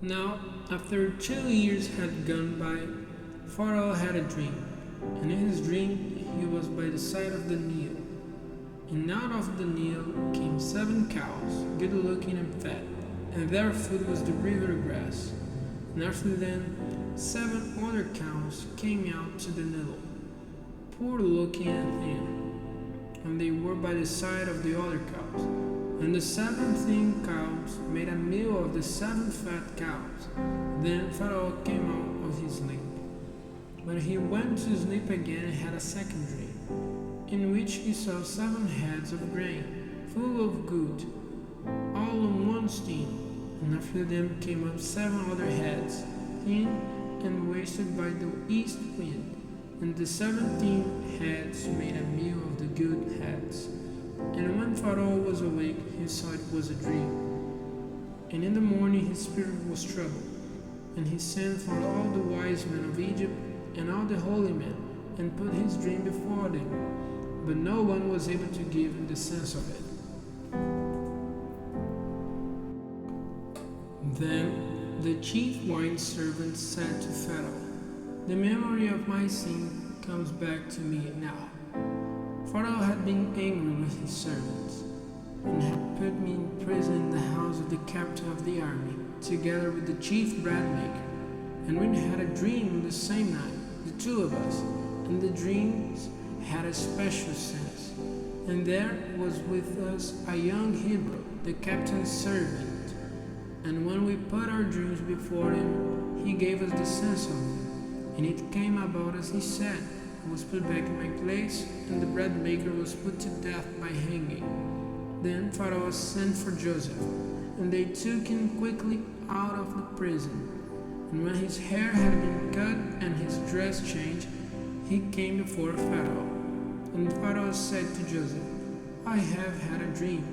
Now, after 2 years had gone by, Pharaoh had a dream, and in his dream he was by the side of the Nile. And out of the Nile came 7 cows, good looking and fat, and their food was the river grass. And after them, 7 other cows came out to the Nile, poor looking and thin, and they were by the side of the other cows. And the 7 thin cows made a meal of the 7 fat cows. Then Pharaoh came out of his sleep. But he went to sleep again and had a second dream, in which he saw 7 heads of grain, full of good, all on one stem. And after them came up 7 other heads, thin and wasted by the east wind. And the 17 heads made a meal of the good heads. And when Pharaoh was awake, he saw it was a dream. And in the morning his spirit was troubled, and he sent for all the wise men of Egypt and all the holy men, and put his dream before them. But no one was able to give him the sense of it. Then the chief wine servant said to Pharaoh, "The memory of my sin comes back to me now." Pharaoh had been angry with his servants, and had put me in prison in the house of the captain of the army, together with the chief bread maker. And we had a dream on the same night, the 2 of us, and the dreams had a special sense. And there was with us a young Hebrew, the captain's servant. And when we put our dreams before him, he gave us the sense of them. And it came about as he said. I was put back in my place, and the bread maker was put to death by hanging. Then Pharaoh sent for Joseph, and they took him quickly out of the prison. And when his hair had been cut and his dress changed, he came before Pharaoh. And Pharaoh said to Joseph, "I have had a dream,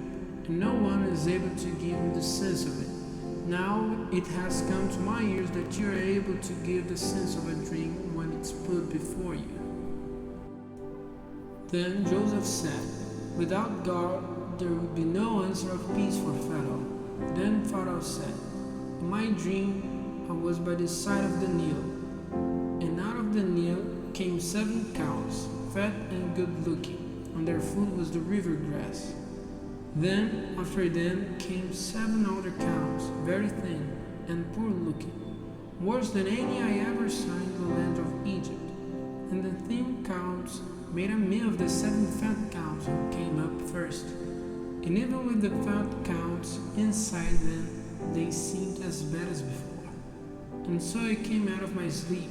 and no one is able to give me the sense of it. Now it has come to my ears that you are able to give the sense of a dream when it's put before you." Then Joseph said, "Without God there will be no answer of peace for Pharaoh." Then Pharaoh said, "In my dream I was by the side of the Nile, and out of the Nile came 7 cows, fat and good looking, and their food was the river grass. Then after them came 7 other cows, very thin and poor looking, worse than any I ever saw in the land of Egypt. And the thin cows made a meal of the 7 fat cows who came up first. And even with the fat cows inside them, they seemed as bad as before. And so I came out of my sleep.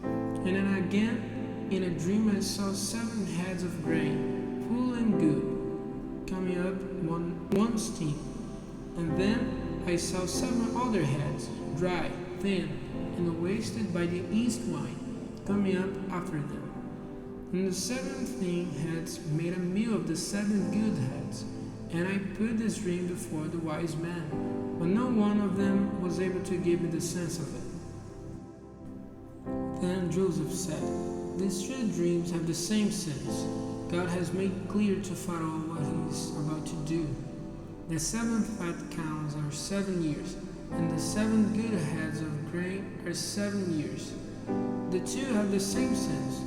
And then again, in a dream, I saw 7 heads of grain, full and good, coming up one stem. And then I saw 7 other heads, dry, thin, and wasted by the east wind, coming up after them. And the 7 thin heads made a meal of the 7 good heads. And I put this dream before the wise men, but no one of them was able to give me the sense of it." Then Joseph said, "These 2 dreams have the same sense. God has made clear to Pharaoh what he is about to do. The 7 fat cows are 7 years, and the 7 good heads of grain are 7 years. The 2 have the same sense.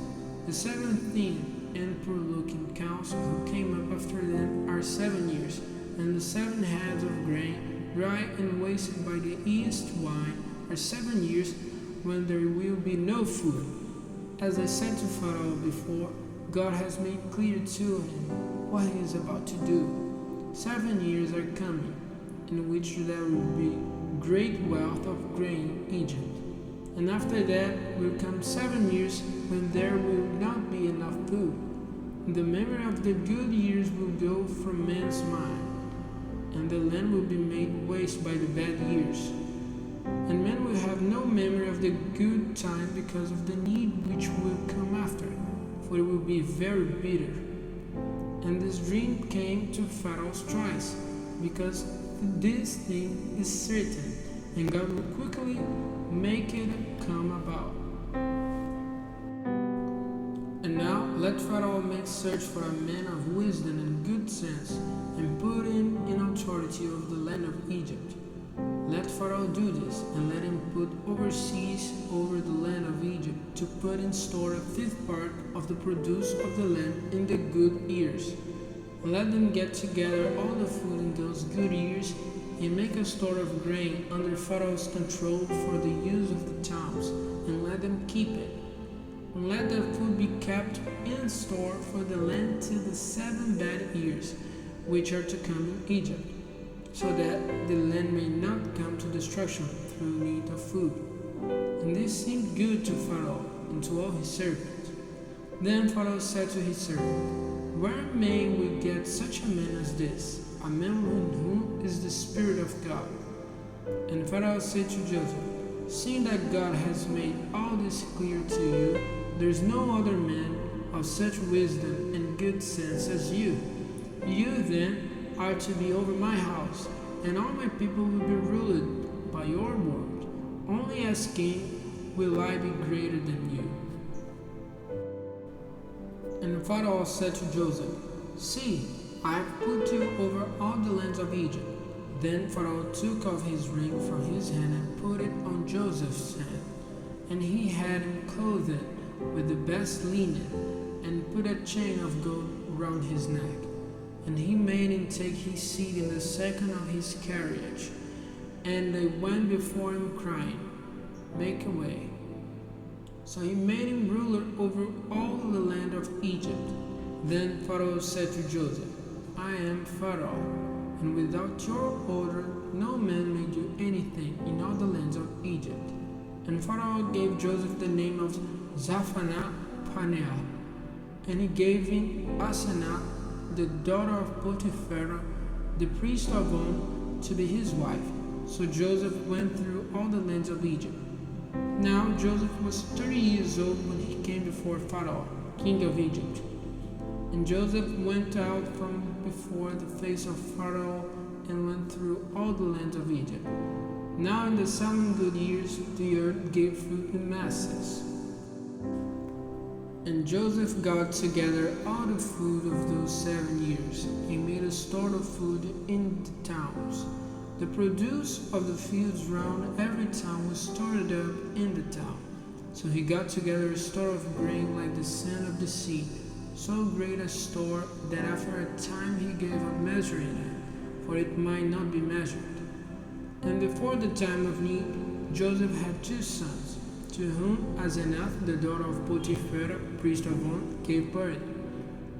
The 7 thin and poor-looking cows who came up after them are 7 years, and the 7 heads of grain, dry and wasted by the east wind, are 7 years, when there will be no food. As I said to Pharaoh before, God has made clear to him what he is about to do. 7 years are coming, in which there will be great wealth of grain in Egypt. And after that will come 7 years when there will not be enough food. The memory of the good years will go from man's mind, and the land will be made waste by the bad years. And men will have no memory of the good time because of the need which will come after, for it will be very bitter. And this dream came to Pharaoh's twice, because this thing is certain, and God will quickly make it come about. And now let Pharaoh make search for a man of wisdom and good sense, and put him in authority of the land of Egypt. Let Pharaoh do this, and let him put overseas over the land of Egypt to put in store a fifth part of the produce of the land in the good years. And let them get together all the food in those good years, and make a store of grain under Pharaoh's control for the use of the towns, and let them keep it. And let their food be kept in store for the land till the 7 bad years which are to come in Egypt, so that the land may not come to destruction through need of food. And this seemed good to Pharaoh and to all his servants. Then Pharaoh said to his servant, "Where may we get such a man as this, a man in whom is the Spirit of God?" And Pharaoh said to Joseph, "Seeing that God has made all this clear to you, there is no other man of such wisdom and good sense as you. You then are to be over my house, and all my people will be ruled by your word. Only as king will I be greater than you." And Pharaoh said to Joseph, "See, I have put you over all the lands of Egypt." Then Pharaoh took off his ring from his hand and put it on Joseph's hand, and he had him clothed with the best linen, and put a chain of gold round his neck. And he made him take his seat in the second of his carriage. And they went before him crying, "Make a way." So he made him ruler over all the land of Egypt. Then Pharaoh said to Joseph, "I am Pharaoh, and without your order no man may do anything in all the lands of Egypt." And Pharaoh gave Joseph the name of Zaphanah-Paneah, and he gave him Asenath, the daughter of Potiphar, the priest of On, to be his wife. So Joseph went through all the lands of Egypt. Now Joseph was 30 years old when he came before Pharaoh, king of Egypt. And Joseph went out from before the face of Pharaoh and went through all the lands of Egypt. Now in the 7 good years the earth gave fruit in masses. And Joseph got together all the food of those 7 years. He made a store of food in the towns. The produce of the fields round every town was stored up in the town. So he got together a store of grain like the sand of the sea, so great a store that after a time he gave up measuring it, for it might not be measured. And before the time of need, Joseph had 2 sons, to whom Asenath, the daughter of Potiphar, priest of On, gave birth.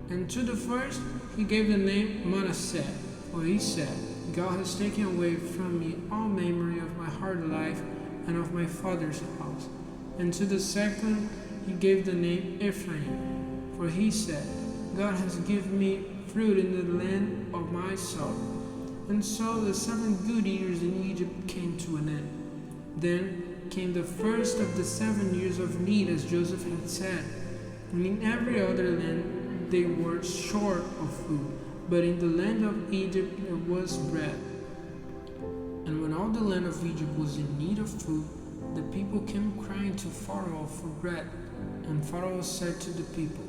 And to the first he gave the name Manasseh, for he said, "God has taken away from me all memory of my hard life and of my father's house." And to the second he gave the name Ephraim, for he said, "God has given me fruit in the land of my soul." And so the 7 good years in Egypt came to an end. Then came the first of the 7 years of need, as Joseph had said. And in every other land they were short of food, but in the land of Egypt there was bread. And when all the land of Egypt was in need of food, the people came crying to Pharaoh for bread. And Pharaoh said to the people,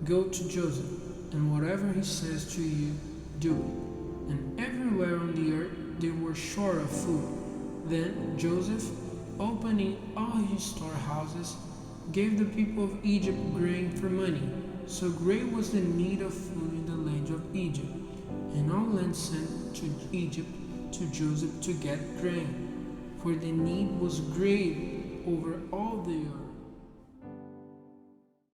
"Go to Joseph, and whatever he says to you, do it." And everywhere on the earth they were short of food. Then Joseph, opening all his storehouses, gave the people of Egypt grain for money. So great was the need of food in the land of Egypt. And all land sent to Egypt to Joseph to get grain, for the need was great over all the earth.